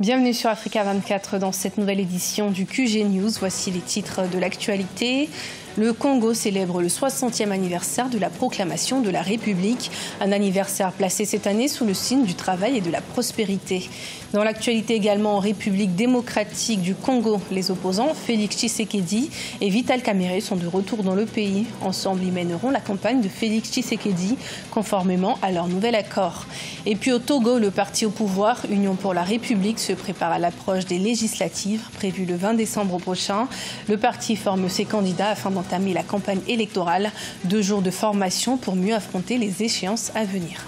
Bienvenue sur Africa 24 dans cette nouvelle édition du QG News. Voici les titres de l'actualité. Le Congo célèbre le 60e anniversaire de la proclamation de la République, un anniversaire placé cette année sous le signe du travail et de la prospérité. Dans l'actualité également en République démocratique du Congo, les opposants Félix Tshisekedi et Vital Kamerhe sont de retour dans le pays. Ensemble, ils mèneront la campagne de Félix Tshisekedi conformément à leur nouvel accord. Et puis au Togo, le parti au pouvoir, Union pour la République, se prépare à l'approche des législatives prévues le 20 décembre prochain. Le parti forme ses candidats afin d'entamer la campagne électorale. 2 jours de formation pour mieux affronter les échéances à venir.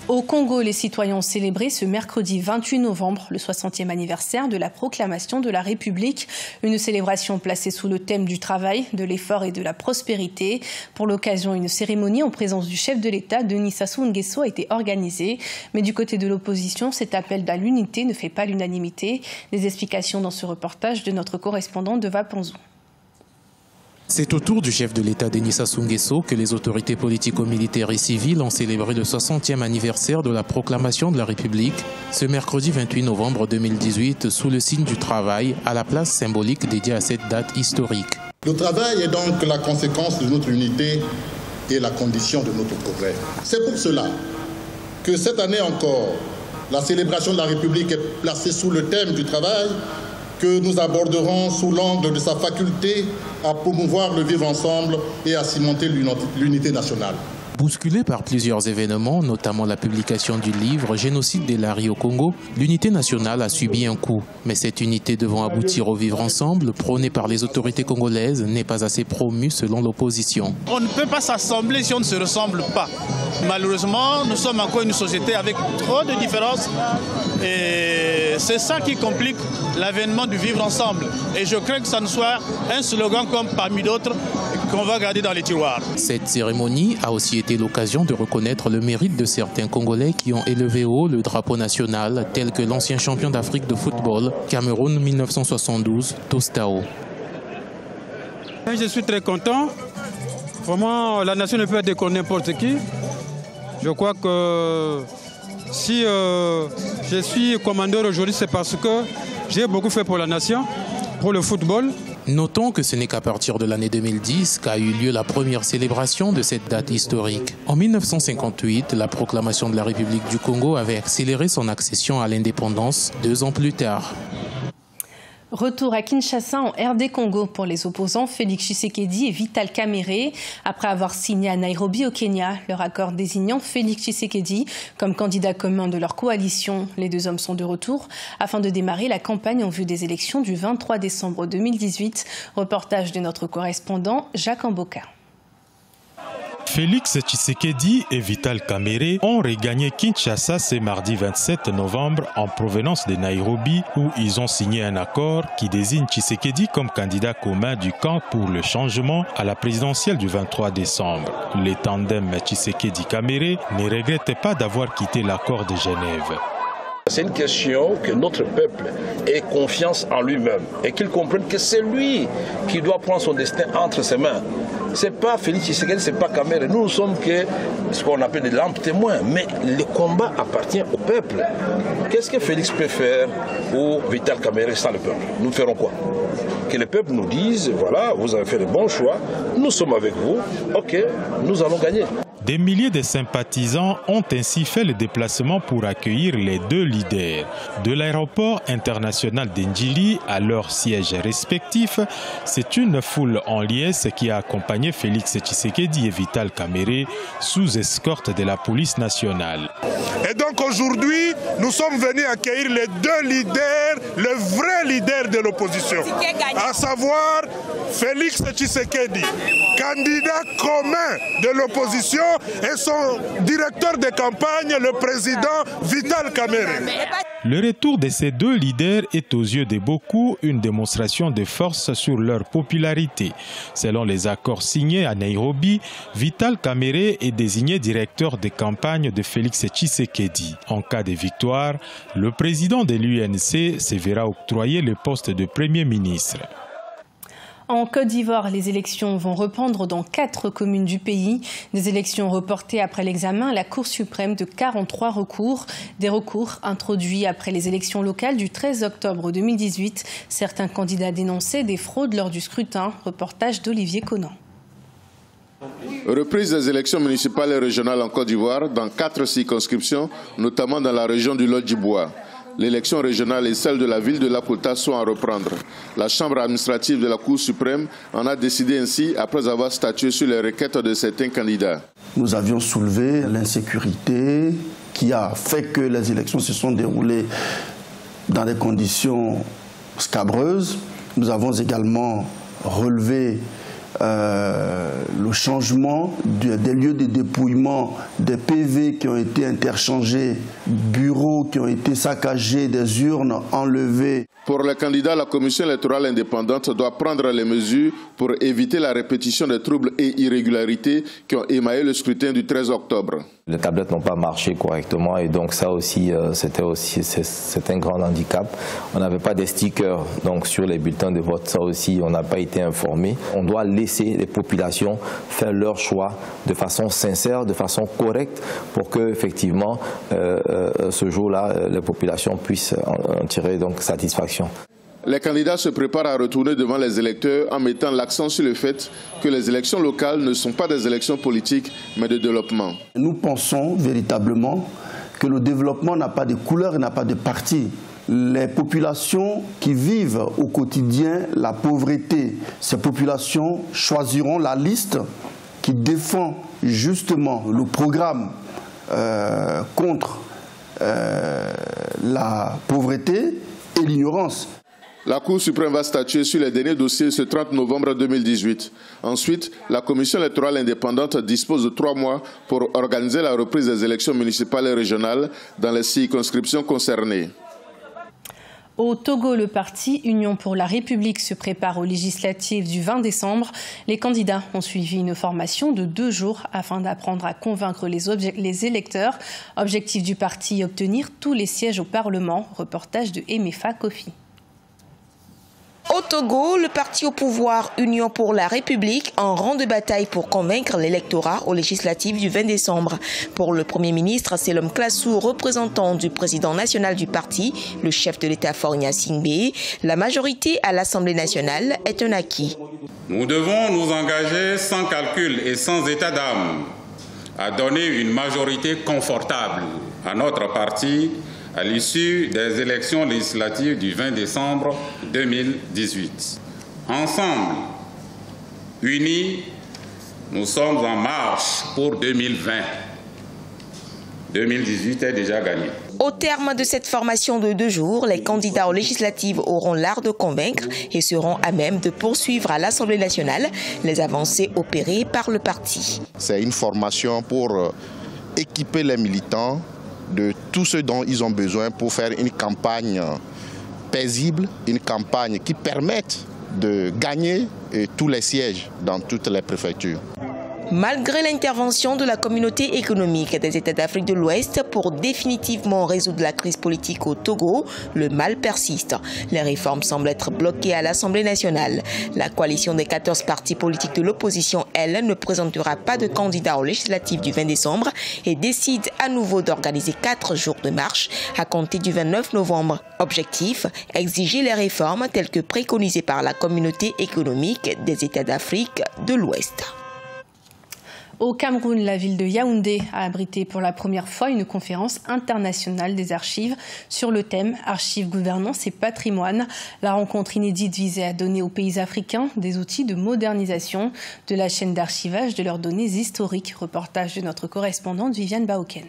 Au Congo, les citoyens ont célébré ce mercredi 28 novembre le 60e anniversaire de la proclamation de la République. Une célébration placée sous le thème du travail, de l'effort et de la prospérité. Pour l'occasion, une cérémonie en présence du chef de l'État, Denis Sassou Nguesso, a été organisée. Mais du côté de l'opposition, cet appel à l'unité ne fait pas l'unanimité. Des explications dans ce reportage de notre correspondant Deva Panzou. C'est au tour du chef de l'État Denis Sassou Nguesso que les autorités politico-militaires et civiles ont célébré le 60e anniversaire de la proclamation de la République ce mercredi 28 novembre 2018 sous le signe du travail à la place symbolique dédiée à cette date historique. Le travail est donc la conséquence de notre unité et la condition de notre progrès. C'est pour cela que cette année encore, la célébration de la République est placée sous le thème du travail que nous aborderons sous l'angle de sa faculté à promouvoir le vivre ensemble et à cimenter l'unité nationale. Bousculée par plusieurs événements, notamment la publication du livre « Génocide des Lari au Congo », l'unité nationale a subi un coup. Mais cette unité devant aboutir au vivre ensemble, prônée par les autorités congolaises, n'est pas assez promue selon l'opposition. On ne peut pas s'assembler si on ne se ressemble pas. Malheureusement, nous sommes encore une société avec trop de différences et c'est ça qui complique l'avènement du vivre ensemble. Et je crains que ça ne soit un slogan comme parmi d'autres qu'on va garder dans les tiroirs. Cette cérémonie a aussi été l'occasion de reconnaître le mérite de certains Congolais qui ont élevé haut le drapeau national, tel que l'ancien champion d'Afrique de football, Cameroun 1972, Tostao. Je suis très content. Vraiment, la nation ne peut être contre n'importe qui. Je crois que si je suis commandeur aujourd'hui, c'est parce que j'ai beaucoup fait pour la nation, pour le football. Notons que ce n'est qu'à partir de l'année 2010 qu'a eu lieu la première célébration de cette date historique. En 1958, la proclamation de la République du Congo avait accéléré son accession à l'indépendance 2 ans plus tard. Retour à Kinshasa en RD Congo pour les opposants Félix Tshisekedi et Vital Kamerhe. Après avoir signé à Nairobi au Kenya leur accord désignant Félix Tshisekedi comme candidat commun de leur coalition, les 2 hommes sont de retour afin de démarrer la campagne en vue des élections du 23 décembre 2018. Reportage de notre correspondant Jacques Amboka. Félix Tshisekedi et Vital Kamerhe ont regagné Kinshasa ce mardi 27 novembre en provenance de Nairobi où ils ont signé un accord qui désigne Tshisekedi comme candidat commun du camp pour le changement à la présidentielle du 23 décembre. Le tandem Tshisekedi-Kamerhe ne regrette pas d'avoir quitté l'accord de Genève. C'est une question que notre peuple ait confiance en lui-même et qu'il comprenne que c'est lui qui doit prendre son destin entre ses mains. Ce n'est pas Félix Tshisekedi, ce n'est pas Kamerhe. Nous ne sommes que ce qu'on appelle des lampes témoins. Mais le combat appartient au peuple. Qu'est-ce que Félix peut faire ou Vital Kamerhe sans le peuple? Nous ferons quoi? Que le peuple nous dise, voilà, vous avez fait le bon choix, nous sommes avec vous, ok, nous allons gagner. Des milliers de sympathisants ont ainsi fait le déplacement pour accueillir les 2 leaders. De l'aéroport international d'Ndjili à leurs sièges respectifs, c'est une foule en liesse qui a accompagné Félix Tshisekedi et Vital Kamerhe sous escorte de la police nationale. Et donc aujourd'hui, nous sommes venus accueillir les 2 leaders, le vrai leader de l'opposition, à savoir Félix Tshisekedi, candidat commun de l'opposition, et son directeur de campagne, le président Vital Kamerhe. Le retour de ces 2 leaders est aux yeux de beaucoup une démonstration de force sur leur popularité. Selon les accords signés à Nairobi, Vital Kamerhe est désigné directeur de campagne de Félix Tshisekedi. En cas de victoire, le président de l'UNC se verra octroyer le poste de Premier ministre. En Côte d'Ivoire, les élections vont reprendre dans 4 communes du pays. Des élections reportées après l'examen à la Cour suprême de 43 recours. Des recours introduits après les élections locales du 13 octobre 2018. Certains candidats dénonçaient des fraudes lors du scrutin. Reportage d'Olivier Conan. Reprise des élections municipales et régionales en Côte d'Ivoire dans 4 circonscriptions, notamment dans la région du Lodjiboua. L'élection régionale et celle de la ville de Lapota sont à reprendre. La chambre administrative de la Cour suprême en a décidé ainsi après avoir statué sur les requêtes de certains candidats. Nous avions soulevé l'insécurité qui a fait que les élections se sont déroulées dans des conditions scabreuses. Nous avons également relevé le changement des lieux de dépouillement, des PV qui ont été interchangés, bureaux qui ont été saccagés, des urnes enlevées. Pour les candidats, la commission électorale indépendante doit prendre les mesures pour éviter la répétition des troubles et irrégularités qui ont émaillé le scrutin du 13 octobre. Les tablettes n'ont pas marché correctement et donc ça aussi, c'est un grand handicap. On n'avait pas des stickers donc sur les bulletins de vote, ça aussi on n'a pas été informé. On doit laisser les populations faire leur choix de façon sincère, de façon correcte pour que effectivement ce jour-là les populations puissent en tirer donc satisfaction. Les candidats se préparent à retourner devant les électeurs en mettant l'accent sur le fait que les élections locales ne sont pas des élections politiques, mais de développement. Nous pensons véritablement que le développement n'a pas de couleur et n'a pas de parti. Les populations qui vivent au quotidien la pauvreté, ces populations choisiront la liste qui défend justement le programme contre la pauvreté et l'ignorance. La Cour suprême va statuer sur les derniers dossiers ce 30 novembre 2018. Ensuite, la commission électorale indépendante dispose de 3 mois pour organiser la reprise des élections municipales et régionales dans les circonscriptions concernées. Au Togo, le parti Union pour la République se prépare aux législatives du 20 décembre. Les candidats ont suivi une formation de 2 jours afin d'apprendre à convaincre les électeurs. Objectif du parti, obtenir tous les sièges au Parlement. Reportage de Emefa Kofi. Au Togo, le parti au pouvoir Union pour la République en rang de bataille pour convaincre l'électorat aux législatives du 20 décembre. Pour le Premier ministre, c'est l'homme Classou, représentant du président national du parti, le chef de l'État Faure Gnassingbé. La majorité à l'Assemblée nationale est un acquis. Nous devons nous engager sans calcul et sans état d'âme à donner une majorité confortable à notre parti à l'issue des élections législatives du 20 décembre 2018. Ensemble, unis, nous sommes en marche pour 2020. 2018 est déjà gagné. Au terme de cette formation de 2 jours, les candidats aux législatives auront l'art de convaincre et seront à même de poursuivre à l'Assemblée nationale les avancées opérées par le parti. C'est une formation pour équiper les militants de tout ce dont ils ont besoin pour faire une campagne paisible, une campagne qui permette de gagner tous les sièges dans toutes les préfectures. Malgré l'intervention de la communauté économique des États d'Afrique de l'Ouest pour définitivement résoudre la crise politique au Togo, le mal persiste. Les réformes semblent être bloquées à l'Assemblée nationale. La coalition des 14 partis politiques de l'opposition, elle, ne présentera pas de candidat aux législatives du 20 décembre et décide à nouveau d'organiser 4 jours de marche à compter du 29 novembre. Objectif, exiger les réformes telles que préconisées par la communauté économique des États d'Afrique de l'Ouest. Au Cameroun, la ville de Yaoundé a abrité pour la première fois une conférence internationale des archives sur le thème Archives, gouvernance et patrimoine. La rencontre inédite visait à donner aux pays africains des outils de modernisation de la chaîne d'archivage de leurs données historiques. Reportage de notre correspondante Viviane Baoken.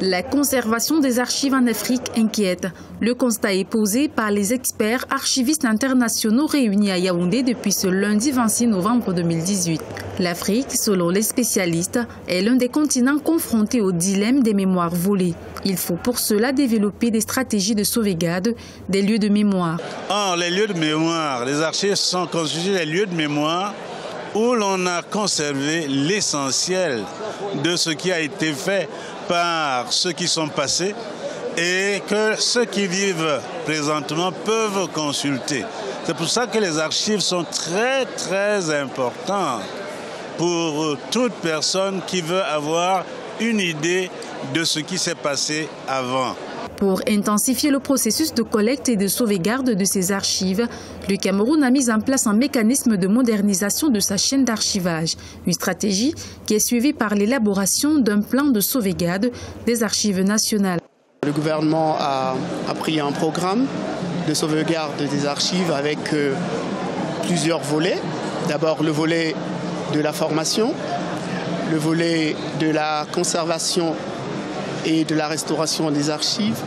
La conservation des archives en Afrique inquiète. Le constat est posé par les experts archivistes internationaux réunis à Yaoundé depuis ce lundi 26 novembre 2018. L'Afrique, selon les spécialistes, est l'un des continents confrontés au dilemme des mémoires volées. Il faut pour cela développer des stratégies de sauvegarde des lieux de mémoire. Les lieux de mémoire, les archives sont constitués des lieux de mémoire où l'on a conservé l'essentiel de ce qui a été fait par ceux qui sont passés et que ceux qui vivent présentement peuvent consulter. C'est pour ça que les archives sont très très importantes pour toute personne qui veut avoir une idée de ce qui s'est passé avant. Pour intensifier le processus de collecte et de sauvegarde de ces archives, le Cameroun a mis en place un mécanisme de modernisation de sa chaîne d'archivage, une stratégie qui est suivie par l'élaboration d'un plan de sauvegarde des archives nationales. Le gouvernement a pris un programme de sauvegarde des archives avec plusieurs volets. D'abord le volet de la formation, le volet de la conservation et de la restauration des archives,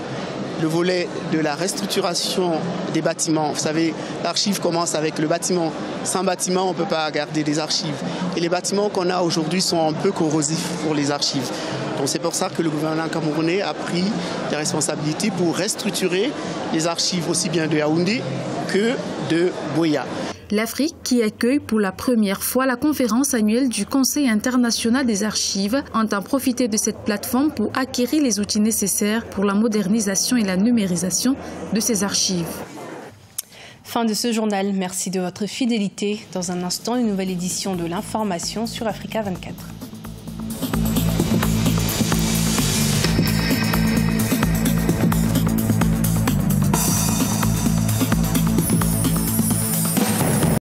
le volet de la restructuration des bâtiments. Vous savez, l'archive commence avec le bâtiment. Sans bâtiment, on ne peut pas garder des archives. Et les bâtiments qu'on a aujourd'hui sont un peu corrosifs pour les archives. Donc c'est pour ça que le gouvernement camerounais a pris des responsabilités pour restructurer les archives aussi bien de Yaoundé que de Buea. L'Afrique, qui accueille pour la première fois la conférence annuelle du Conseil international des archives, entend profiter de cette plateforme pour acquérir les outils nécessaires pour la modernisation et la numérisation de ces archives. Fin de ce journal. Merci de votre fidélité. Dans un instant, une nouvelle édition de l'information sur Africa 24.